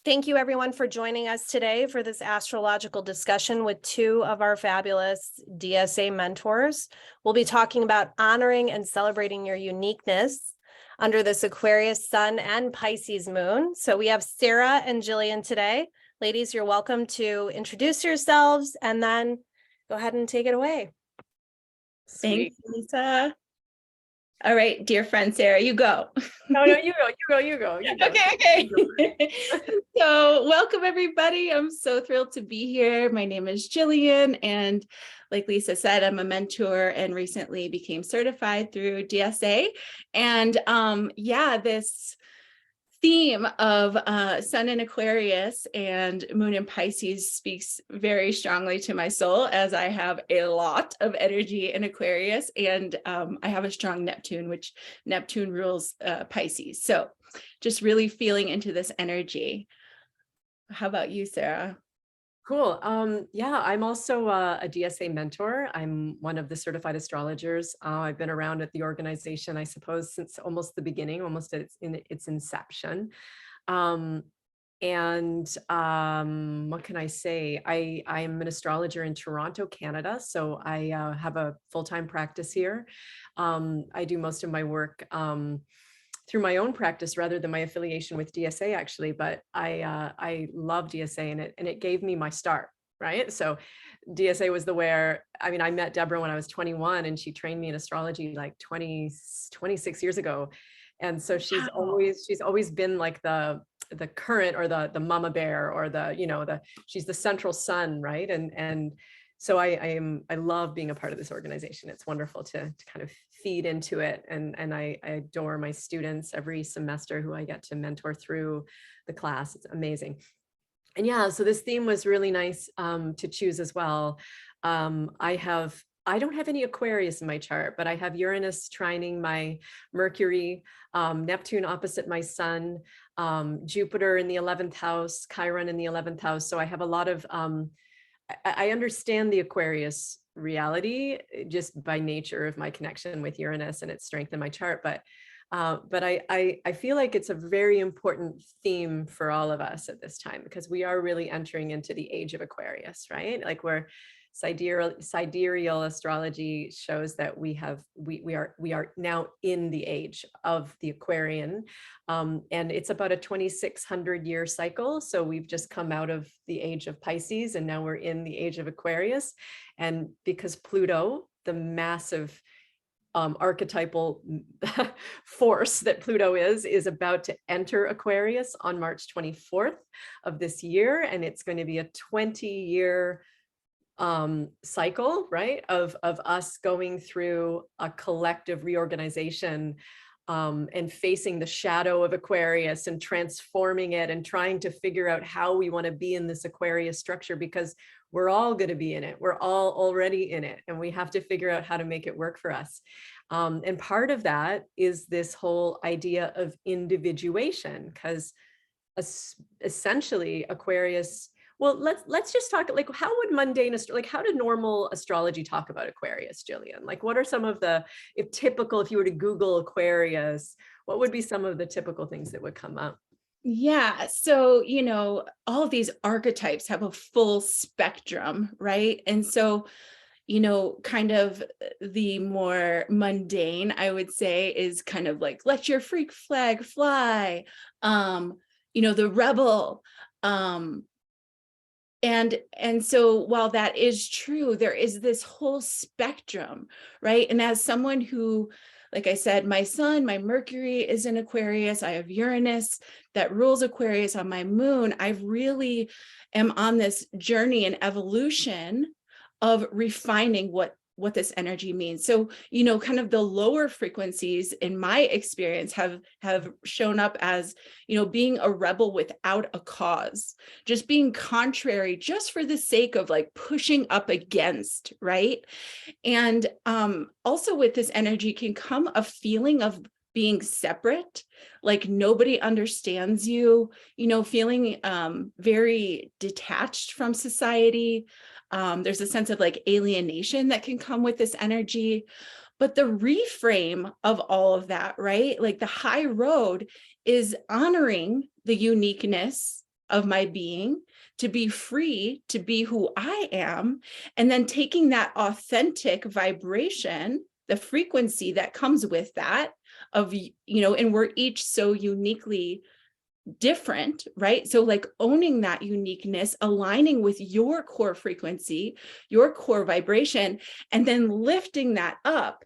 Thank you everyone for joining us today for this astrological discussion with two of our fabulous DSA mentors. We'll be talking about honoring and celebrating your uniqueness under this Aquarius sun and Pisces moon. So we have Sara and Jilian today. Ladies, you're welcome to introduce yourselves and then go ahead and take it away. Thanks, Lisa. All right, dear friend Sara, you go. No, you go. Okay. So welcome everybody. I'm so thrilled to be here. My name is Jilian, and like Lisa said, I'm a mentor and recently became certified through DSA. And this theme of Sun in Aquarius and Moon in Pisces speaks very strongly to my soul, as I have a lot of energy in Aquarius, and I have a strong Neptune, which Neptune rules Pisces. So just really feeling into this energy. How about you, Sara? Cool. I'm also a DSA mentor. I'm one of the certified astrologers. I've been around at the organization, I suppose, since almost the beginning, almost in its inception. What can I say? I'm an astrologer in Toronto, Canada. So I have a full-time practice here. I do most of my work through my own practice rather than my affiliation with DSA, actually. But I love DSA, and it gave me my start, right? So DSA was I met Debra when I was 21, and she trained me in astrology like 26 years ago. And so she's always been like the current, or the mama bear, or she's the central sun, right? And so I love being a part of this organization. It's wonderful to kind of feed into it. And I adore my students every semester who I get to mentor through the class. It's amazing. And yeah, so this theme was really nice to choose as well. I don't have any Aquarius in my chart, but I have Uranus trining my Mercury, Neptune opposite my sun, Jupiter in the 11th house, Chiron in the 11th house. So I have a lot of I understand the Aquarius reality just by nature of my connection with Uranus and its strength in my chart. But I feel like it's a very important theme for all of us at this time, because we are really entering into the age of Aquarius, right? Like sidereal astrology shows that we are now in the age of the Aquarian, and it's about a 2,600 year cycle. So we've just come out of the age of Pisces, and now we're in the age of Aquarius. And because Pluto, the massive archetypal force that Pluto is about to enter Aquarius on March 24th of this year, and it's going to be a 20-year cycle, right, of us going through a collective reorganization, and facing the shadow of Aquarius and transforming it and trying to figure out how we want to be in this Aquarius structure, because we're all going to be in it. We're all already in it, and we have to figure out how to make it work for us. And part of that is this whole idea of individuation, because essentially Aquarius, well, let's just talk, like, how would how did normal astrology talk about Aquarius, Jilian? Like, what are some of if you were to Google Aquarius, what would be some of the typical things that would come up? Yeah, so, all of these archetypes have a full spectrum, right? And so, kind of the more mundane, I would say, is kind of like, let your freak flag fly, the rebel. And so while that is true, there is this whole spectrum, right? And as someone who, like I said, my sun, my Mercury is in Aquarius, I have Uranus that rules Aquarius on my moon, I really am on this journey and evolution of refining what this energy means. So, kind of the lower frequencies in my experience have shown up as, being a rebel without a cause, just being contrary, just for the sake of like pushing up against, right? And also with this energy can come a feeling of being separate, like nobody understands you, feeling very detached from society. There's a sense of like alienation that can come with this energy. But the reframe of all of that, right? Like the high road is honoring the uniqueness of my being, to be free, to be who I am, and then taking that authentic vibration, the frequency that comes with that of, and we're each so uniquely different, right? So like owning that uniqueness, aligning with your core frequency, your core vibration, and then lifting that up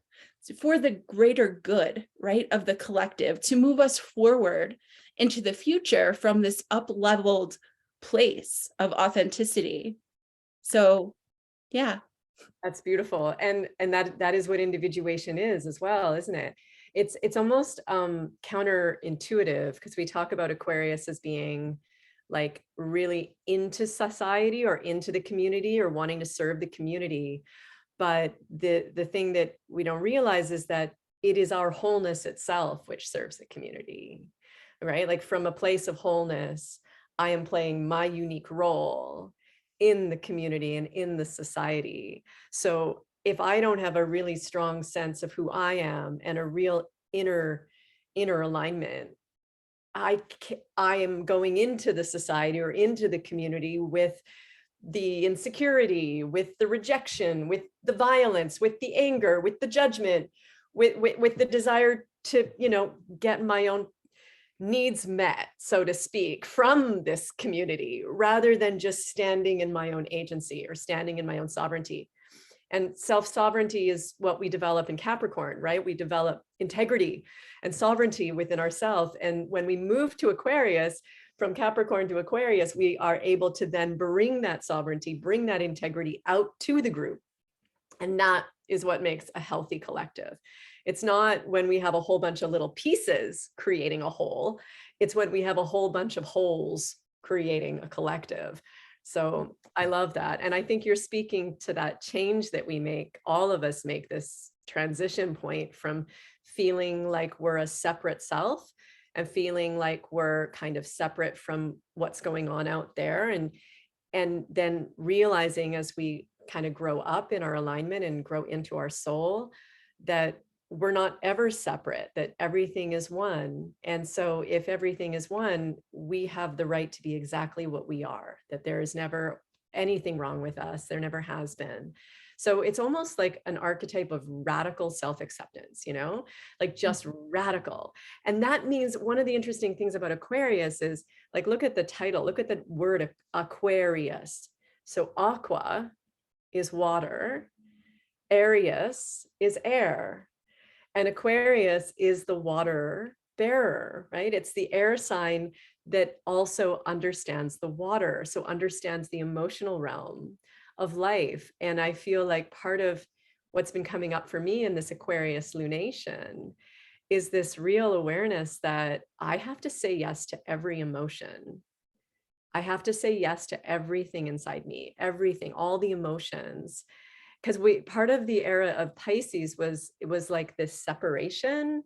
for the greater good, right, of the collective, to move us forward into the future from this up-leveled place of authenticity. So yeah. That's beautiful. And that is what individuation is as well, isn't it? It's almost counterintuitive, because we talk about Aquarius as being like really into society or into the community or wanting to serve the community. But the thing that we don't realize is that it is our wholeness itself which serves the community, right? Like from a place of wholeness, I am playing my unique role in the community and in the society. So if I don't have a really strong sense of who I am and a real inner alignment, I am going into the society or into the community with the insecurity, with the rejection, with the violence, with the anger, with the judgment, with the desire to, get my own needs met, so to speak, from this community, rather than just standing in my own agency or standing in my own sovereignty. And self-sovereignty is what we develop in Capricorn, right? We develop integrity and sovereignty within ourselves. And when we move to Aquarius, from Capricorn to Aquarius, we are able to then bring that sovereignty, bring that integrity out to the group. And that is what makes a healthy collective. It's not when we have a whole bunch of little pieces creating a whole. It's when we have a whole bunch of wholes creating a collective. So I love that. And I think you're speaking to that change that we make. All of us make this transition point from feeling like we're a separate self and feeling like we're kind of separate from what's going on out there. And then realizing as we kind of grow up in our alignment and grow into our soul, that we're not ever separate, that everything is one. And so if everything is one, we have the right to be exactly what we are, that there is never anything wrong with us. There never has been. So it's almost like an archetype of radical self-acceptance, like just radical. And that means one of the interesting things about Aquarius is, like, look at the title, look at the word Aquarius. So aqua is water, Arius is air. And Aquarius is the water bearer, right? It's the air sign that also understands the water, so understands the emotional realm of life. And I feel like part of what's been coming up for me in this Aquarius lunation is this real awareness that I have to say yes to every emotion. I have to say yes to everything inside me, everything, all the emotions. Because part of the era of Pisces was like this separation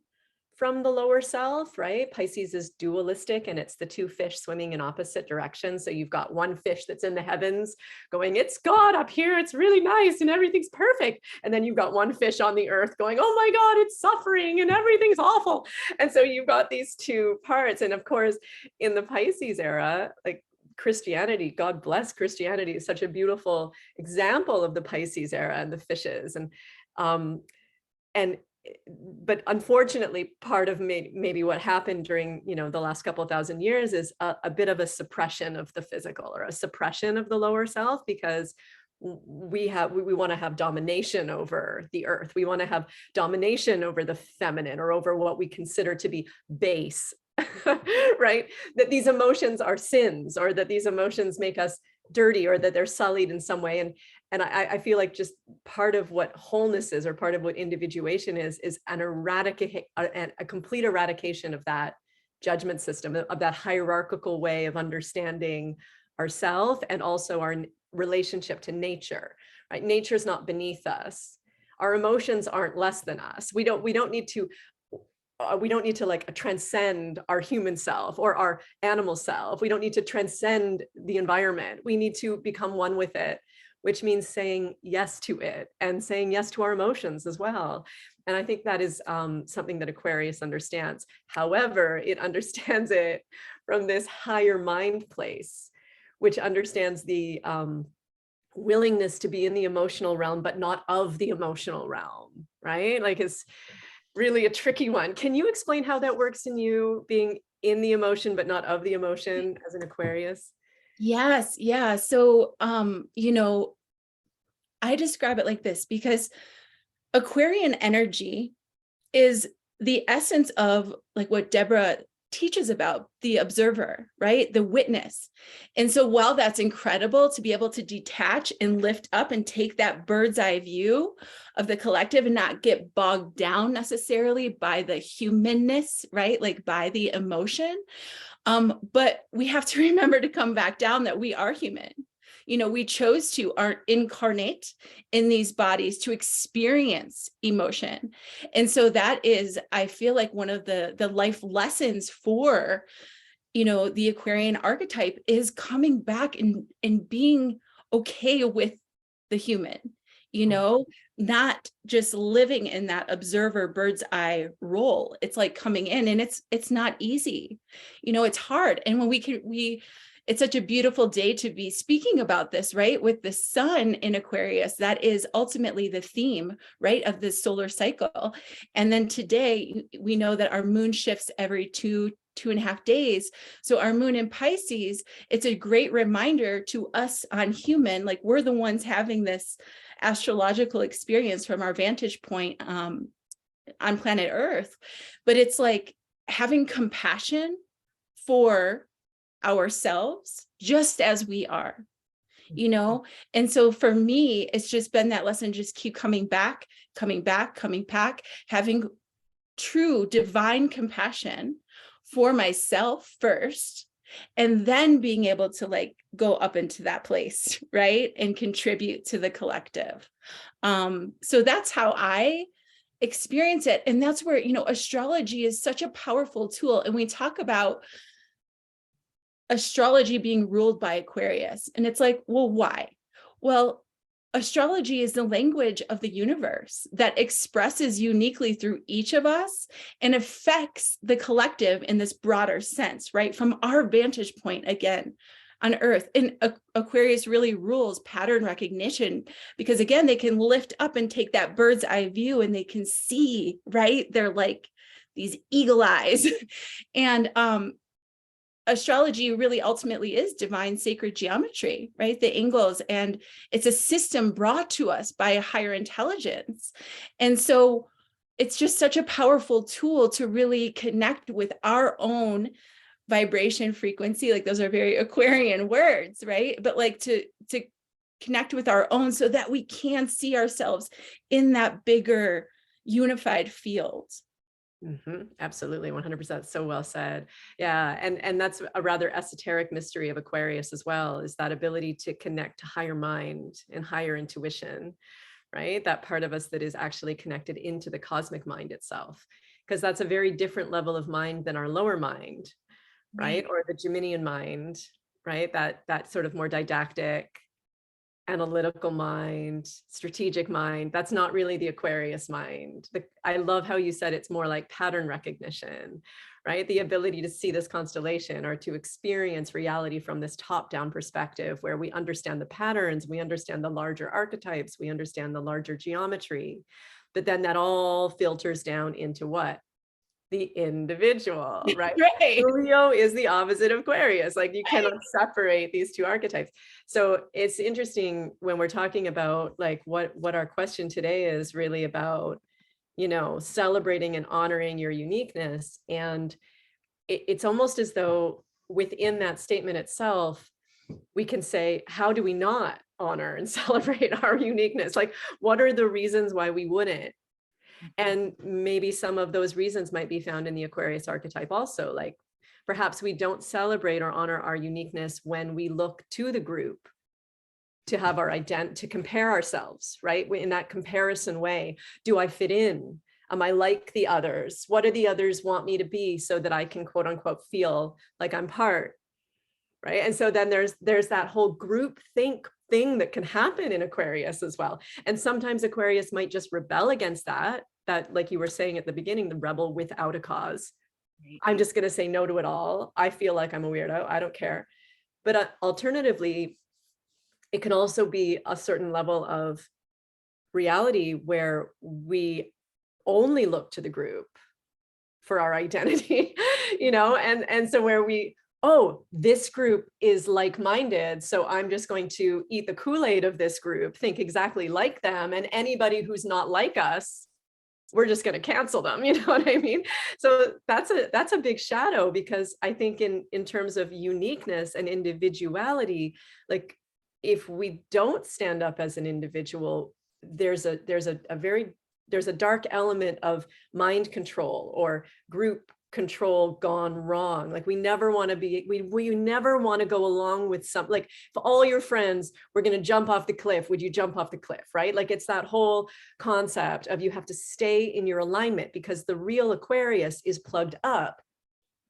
from the lower self, right? Pisces is dualistic, and it's the two fish swimming in opposite directions. So you've got one fish that's in the heavens going, it's God up here, it's really nice and everything's perfect. And then you've got one fish on the earth going, oh my God, it's suffering and everything's awful. And so you've got these two parts. And of course, in the Pisces era, like, Christianity, God bless Christianity, is such a beautiful example of the Pisces era and the fishes. But unfortunately, part of maybe what happened during, the last couple of thousand years is a bit of a suppression of the physical, or a suppression of the lower self, because we want to have domination over the earth. We want to have domination over the feminine, or over what we consider to be base. Right? That these emotions are sins, or that these emotions make us dirty, or that they're sullied in some way. And I feel like just part of what wholeness is, or part of what individuation is a complete eradication of that judgment system, of that hierarchical way of understanding ourselves, and also our relationship to nature. Right? Nature is not beneath us. Our emotions aren't less than us. We don't need to like transcend our human self or our animal self. We don't need to transcend the environment. We need to become one with it, which means saying yes to it, and saying yes to our emotions as well. And I think that is something that Aquarius understands. However, it understands it from this higher mind place, which understands the willingness to be in the emotional realm, but not of the emotional realm, right? Like it's really a tricky one. Can you explain how that works in you being in the emotion, but not of the emotion as an Aquarius? Yes. Yeah. So, I describe it like this because Aquarian energy is the essence of like what Debra teaches about the observer, right? The witness. And so while that's incredible to be able to detach and lift up and take that bird's eye view of the collective and not get bogged down necessarily by the humanness, right? Like by the emotion. But we have to remember to come back down that we are human. We chose to incarnate in these bodies to experience emotion. And so that is, I feel like one of the life lessons for, the Aquarian archetype is coming back and being okay with the human, not just living in that observer bird's eye role. It's like coming in and it's not easy. It's hard. And when it's such a beautiful day to be speaking about this, right? With the sun in Aquarius, that is ultimately the theme, right, of this solar cycle. And then today, we know that our moon shifts every 2.5 days. So our moon in Pisces, it's a great reminder to us on human, like we're the ones having this astrological experience from our vantage point on planet Earth. But it's like having compassion for ourselves just as we are, and so for me it's just been that lesson, just keep coming back, having true divine compassion for myself first, and then being able to like go up into that place, right, and contribute to the collective. So that's how I experience it, and that's where astrology is such a powerful tool. And we talk about astrology being ruled by Aquarius. And it's like, well, why? Well, astrology is the language of the universe that expresses uniquely through each of us and affects the collective in this broader sense, right? From our vantage point, again, on Earth. And Aquarius really rules pattern recognition because, again, they can lift up and take that bird's eye view and they can see, right? They're like these eagle eyes. And astrology really ultimately is divine sacred geometry, right? The angles, and it's a system brought to us by a higher intelligence. And so it's just such a powerful tool to really connect with our own vibration frequency. Like those are very Aquarian words, right? But like to connect with our own so that we can see ourselves in that bigger unified field. Absolutely. 100%. So well said. Yeah. And that's a rather esoteric mystery of Aquarius as well, is that ability to connect to higher mind and higher intuition, right? That part of us that is actually connected into the cosmic mind itself, because that's a very different level of mind than our lower mind, right? Or the Geminian mind, right? That sort of more didactic, analytical mind, strategic mind. That's not really the Aquarius mind. I love how you said it's more like pattern recognition, right? The ability to see this constellation or to experience reality from this top-down perspective where we understand the patterns, we understand the larger archetypes, we understand the larger geometry, but then that all filters down into what? The individual, right? Right. Leo is the opposite of Aquarius. Like you cannot separate these two archetypes. So it's interesting when we're talking about like what our question today is really about, celebrating and honoring your uniqueness. And it's almost as though within that statement itself, we can say, how do we not honor and celebrate our uniqueness? Like, what are the reasons why we wouldn't? And maybe some of those reasons might be found in the Aquarius archetype also. Like perhaps we don't celebrate or honor our uniqueness when we look to the group to have our to compare ourselves, right? In that comparison way, do I fit in? Am I like the others? What do the others want me to be so that I can quote unquote feel like I'm part, right? And so then there's that whole group think thing that can happen in Aquarius as well. And sometimes Aquarius might just rebel against that that, like you were saying at the beginning, the rebel without a cause. Right. I'm just going to say no to it all. I feel like I'm a weirdo. I don't care. But alternatively, it can also be a certain level of reality where we only look to the group for our identity, you know, and so where we, oh, this group is like-minded, so I'm just going to eat the Kool-Aid of this group, think exactly like them, and anybody who's not like us, we're just going to cancel them. You know what I mean? So that's a big shadow, because I think in terms of uniqueness and individuality, like if we don't stand up as an individual, there's a dark element of mind control or group control gone wrong. Like we never want to be, we never want to go along with some, like if all your friends were going to jump off the cliff, would you jump off the cliff, right? Like it's that whole concept of you have to stay in your alignment, because the real Aquarius is plugged up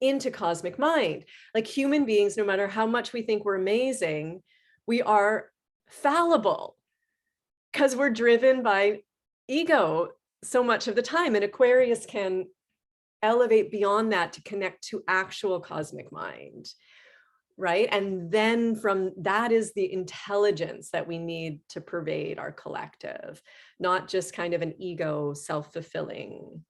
into cosmic mind. Like human beings, no matter how much we think we're amazing, we are fallible because we're driven by ego so much of the time. And Aquarius can elevate beyond that to connect to actual cosmic mind, right? And then from that is the intelligence that we need to pervade our collective, not just kind of an ego self-fulfilling,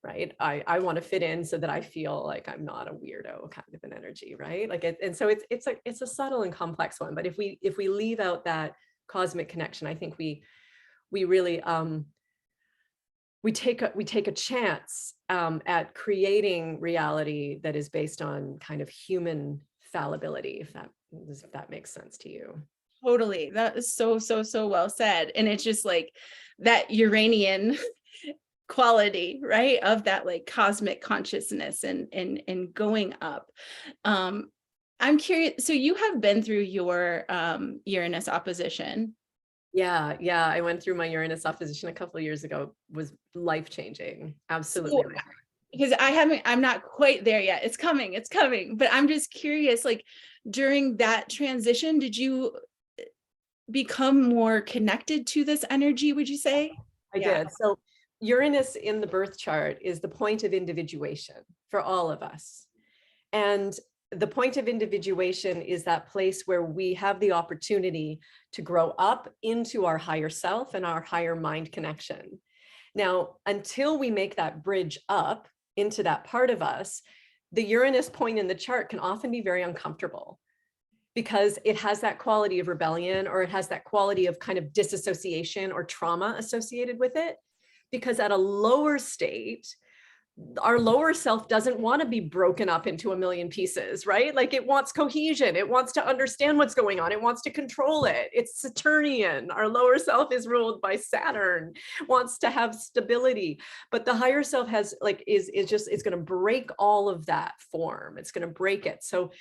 right? I want to fit in so that I feel like I'm not a weirdo kind of an energy, right? Like and so it's a subtle and complex one. But if we leave out that cosmic connection, I think we really we take a chance at creating reality that is based on kind of human fallibility, if that makes sense to you. Totally. That is so well said. And it's just like that Uranian quality, right? Of that like cosmic consciousness and going up. I'm curious. So you have been through your Uranus opposition. Yeah. I went through my Uranus opposition a couple of years ago. It was life-changing. Absolutely. So, because I'm not quite there yet. It's coming, but I'm just curious, like during that transition, did you become more connected to this energy, would you say? I did. So Uranus in the birth chart is the point of individuation for all of us. And the point of individuation is that place where we have the opportunity to grow up into our higher self and our higher mind connection. Now, until we make that bridge up into that part of us, the Uranus point in the chart can often be very uncomfortable, because it has that quality of rebellion, or it has that quality of kind of disassociation or trauma associated with it. Because at a lower state, our lower self doesn't want to be broken up into a million pieces, right? Like it wants cohesion. It wants to understand what's going on. It wants to control it. It's Saturnian. Our lower self is ruled by Saturn, wants to have stability. But the higher self has like, is going to break all of that form. It's going to break it. So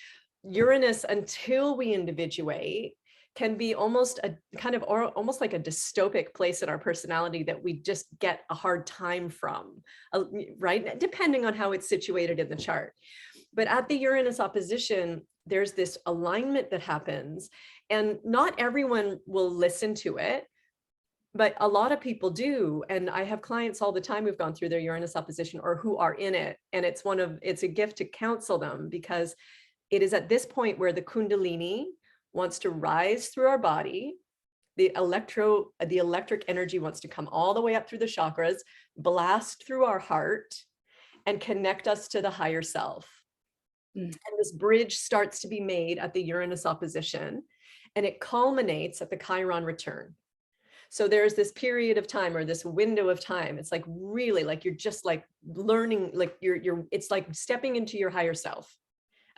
Uranus, until we individuate, can be almost a kind of, or almost like a dystopic place in our personality that we just get a hard time from, right? Depending on how it's situated in the chart. But at the Uranus opposition, there's this alignment that happens, and not everyone will listen to it, but a lot of people do. And I have clients all the time who've gone through their Uranus opposition or who are in it. And it's a gift to counsel them, because it is at this point where the Kundalini wants to rise through our body. The electric energy wants to come all the way up through the chakras, blast through our heart, and connect us to the higher self. And this bridge starts to be made at the Uranus opposition, and it culminates at the Chiron return. So there's this period of time, or this window of time. It's like really like you're just like learning, like it's like stepping into your higher self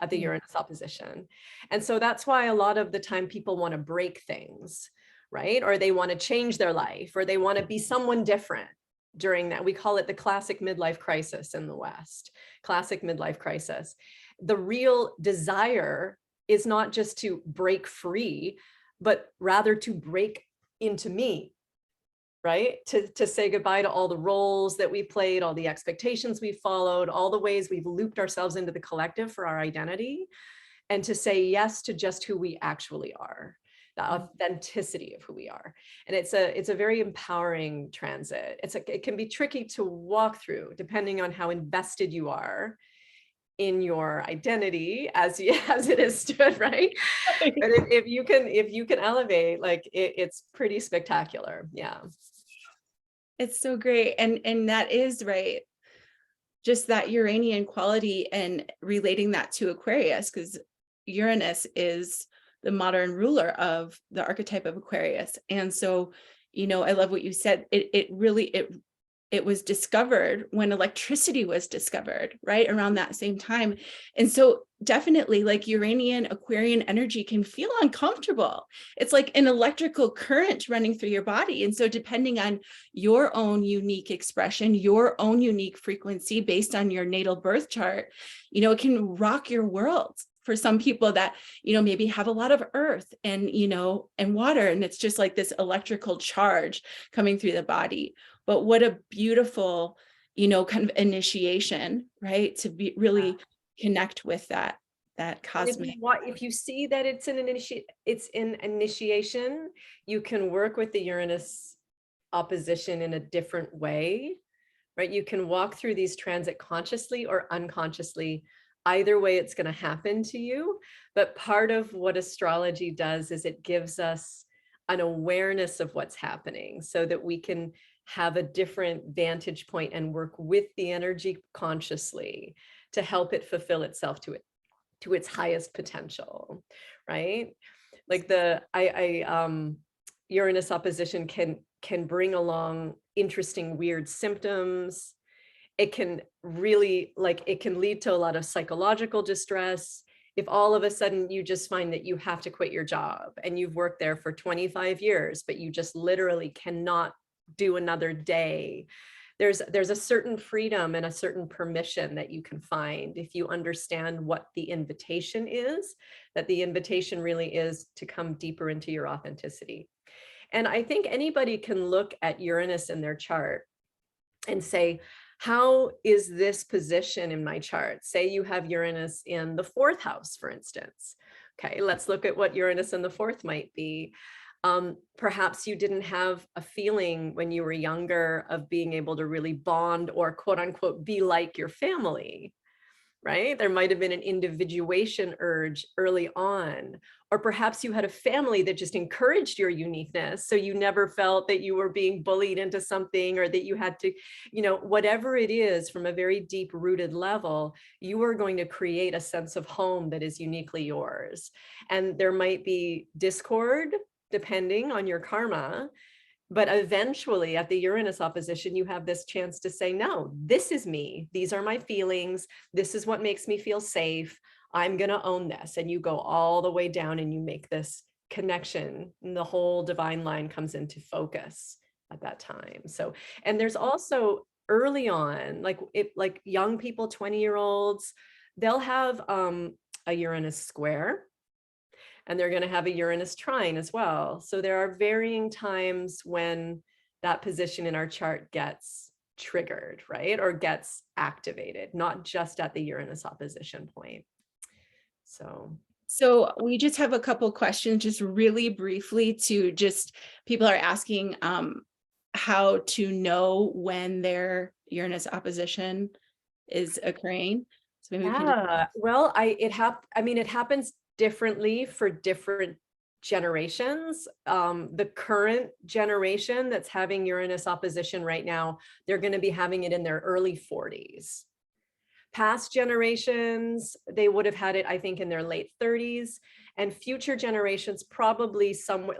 at the Uranus opposition. And so that's why a lot of the time people want to break things, right? Or they want to change their life, or they want to be someone different during that. We call it the classic midlife crisis in the West, classic midlife crisis. The real desire is not just to break free, but rather to break into me, right? To say goodbye to all the roles that we played, all the expectations we followed, all the ways we've looped ourselves into the collective for our identity, and to say yes to just who we actually are. the authenticity of who we are. And it's a very empowering transit. It can be tricky to walk through depending on how invested you are in your identity as it is stood, right? But if you can elevate, like it's pretty spectacular. Yeah. It's so great. And that is right. Just that Uranian quality and relating that to Aquarius, because Uranus is the modern ruler of the archetype of Aquarius. And so, I love what you said. It was discovered when electricity was discovered, right around that same time. And so definitely like Uranian Aquarian energy can feel uncomfortable. It's like an electrical current running through your body. And so depending on your own unique expression, your own unique frequency based on your natal birth chart, it can rock your world. For some people that, maybe have a lot of earth and, and water, and it's just like this electrical charge coming through the body. But what a beautiful, kind of initiation, right? To be really connect with that cosmic. If you see that it's an initiation, you can work with the Uranus opposition in a different way, right? You can walk through these transit consciously or unconsciously. Either way, it's going to happen to you. But part of what astrology does is it gives us an awareness of what's happening so that we can have a different vantage point and work with the energy consciously to help it fulfill itself to its highest potential, right? Like Uranus opposition can bring along interesting, weird symptoms. It can really, it can lead to a lot of psychological distress. If all of a sudden you just find that you have to quit your job and you've worked there for 25 years, but you just literally cannot do another day, there's a certain freedom and a certain permission that you can find if you understand what the invitation is, that the invitation really is to come deeper into your authenticity. And I think anybody can look at Uranus in their chart and say, how is this position in my chart? Say you have Uranus in the 4th house, for instance. Okay, let's look at what Uranus in the 4th might be. Perhaps you didn't have a feeling when you were younger of being able to really bond or quote unquote be like your family, right? There might have been an individuation urge early on, or perhaps you had a family that just encouraged your uniqueness. So you never felt that you were being bullied into something or that you had to, whatever it is from a very deep rooted level, you are going to create a sense of home that is uniquely yours. And there might be discord depending on your karma. But eventually at the Uranus opposition, you have this chance to say, no, this is me. These are my feelings. This is what makes me feel safe. I'm going to own this. And you go all the way down and you make this connection. And the whole divine line comes into focus at that time. So, and there's also early on, like young people, 20-year-olds, they'll have a Uranus square. And they're going to have a Uranus trine as well. So there are varying times when that position in our chart gets triggered, right? Or gets activated, not just at the Uranus opposition point. So we just have a couple questions, just really briefly people are asking how to know when their Uranus opposition is occurring. So maybe well, it happens differently for different generations. The current generation that's having Uranus opposition right now, they're going to be having it in their early 40s. Past generations, they would have had it, I think, in their late 30s, and future generations probably somewhere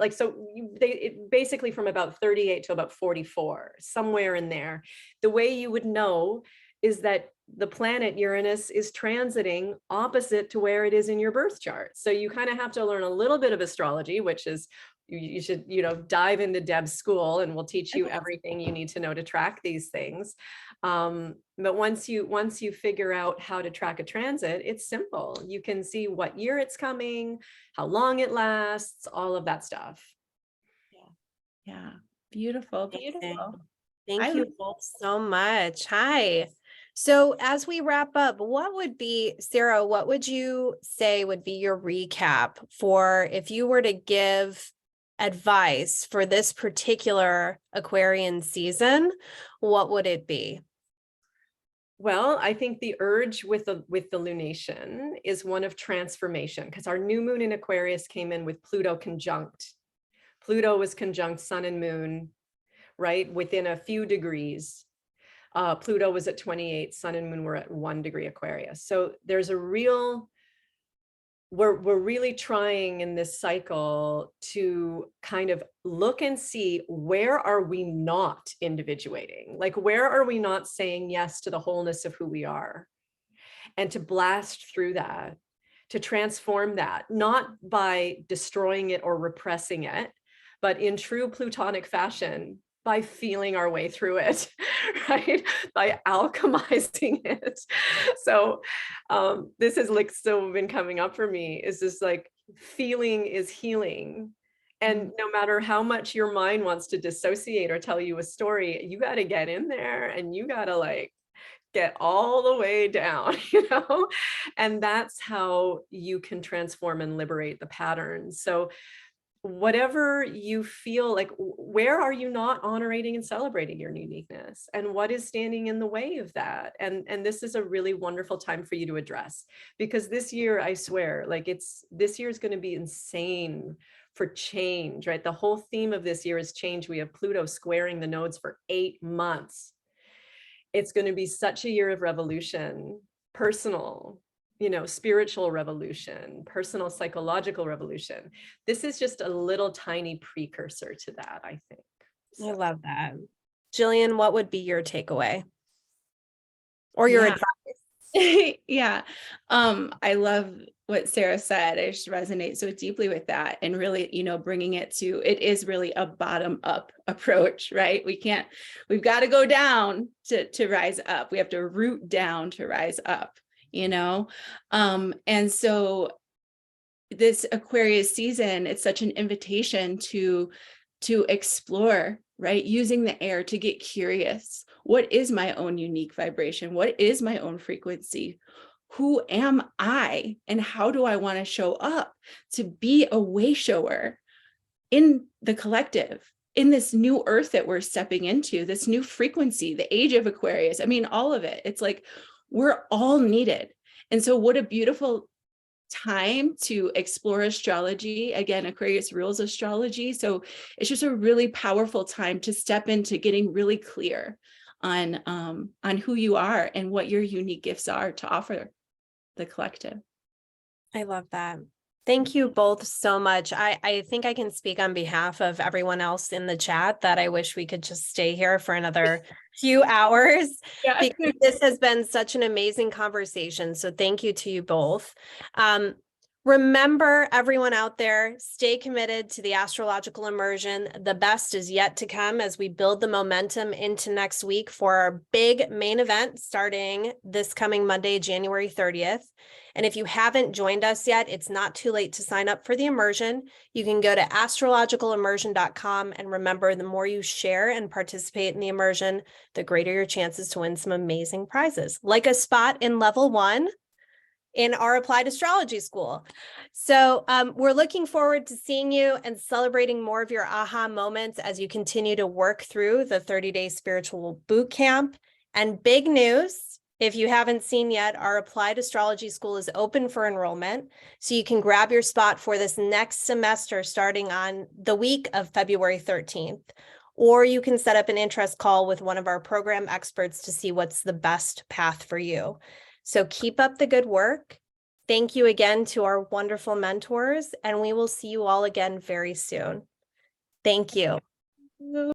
basically from about 38 to about 44, somewhere in there. The way you would know is that the planet Uranus is transiting opposite to where it is in your birth chart. So you kind of have to learn a little bit of astrology, which is you should, dive into Deb's school and we'll teach you everything you need to know to track these things. But once you figure out how to track a transit, it's simple. You can see what year it's coming, how long it lasts, all of that stuff. Yeah. Beautiful. Thank you both so much. Hi. So as we wrap up, what would be, Sarah, what would you say would be your recap for if you were to give advice for this particular Aquarian season, what would it be? Well, I think the urge with the lunation is one of transformation, because our new moon in Aquarius came in with Pluto conjunct. Pluto was conjunct sun and moon, right? Within a few degrees. Pluto was at 28, sun and moon were at 1 degree Aquarius. So there's a real, we're really trying in this cycle to kind of look and see, where are we not individuating? Like, where are we not saying yes to the wholeness of who we are? And to blast through that, to transform that, not by destroying it or repressing it, but in true Plutonic fashion, by feeling our way through it, right? By alchemizing it. So this is like so been coming up for me, is this like feeling is healing. And no matter how much your mind wants to dissociate or tell you a story, you got to get in there and you got to like get all the way down, and that's how you can transform and liberate the patterns. So whatever you feel like, where are you not honoring and celebrating your uniqueness, and what is standing in the way of that? And this is a really wonderful time for you to address, because this year, I swear, like this year is going to be insane for change, right? The whole theme of this year is change. We have Pluto squaring the nodes for 8 months. It's going to be such a year of revolution, personal, spiritual revolution, personal psychological revolution. This is just a little tiny precursor to that, I think. I love that. Jillian, what would be your takeaway or your advice? Yeah. I love what Sarah said. I just resonate so deeply with that, and really, bringing it to, it is really a bottom up approach, right? We've got to go down to rise up. We have to root down to rise up, and so this Aquarius season, it's such an invitation to explore, right? Using the air to get curious. What is my own unique vibration? What is my own frequency? Who am I? And how do I want to show up to be a way shower in the collective, in this new earth that we're stepping into, this new frequency, the age of Aquarius? I mean, all of it. It's like, we're all needed. And so what a beautiful time to explore astrology. Again, Aquarius rules astrology. So it's just a really powerful time to step into getting really clear on who you are and what your unique gifts are to offer the collective. I love that. Thank you both so much. I think I can speak on behalf of everyone else in the chat that I wish we could just stay here for another few hours, because this has been such an amazing conversation. So thank you to you both. Remember, everyone out there, stay committed to the astrological immersion. The best is yet to come as we build the momentum into next week for our big main event starting this coming Monday, January 30th. And if you haven't joined us yet, it's not too late to sign up for the immersion. You can go to astrologicalimmersion.com, and remember, the more you share and participate in the immersion, the greater your chances to win some amazing prizes, like a spot in level 1 in our applied astrology school. So we're looking forward to seeing you and celebrating more of your aha moments as you continue to work through the 30-day spiritual boot camp. And big news, if you haven't seen yet, our applied astrology school is open for enrollment. So you can grab your spot for this next semester starting on the week of February 13th. Or you can set up an interest call with one of our program experts to see what's the best path for you. So keep up the good work. Thank you again to our wonderful mentors, and we will see you all again very soon. Thank you.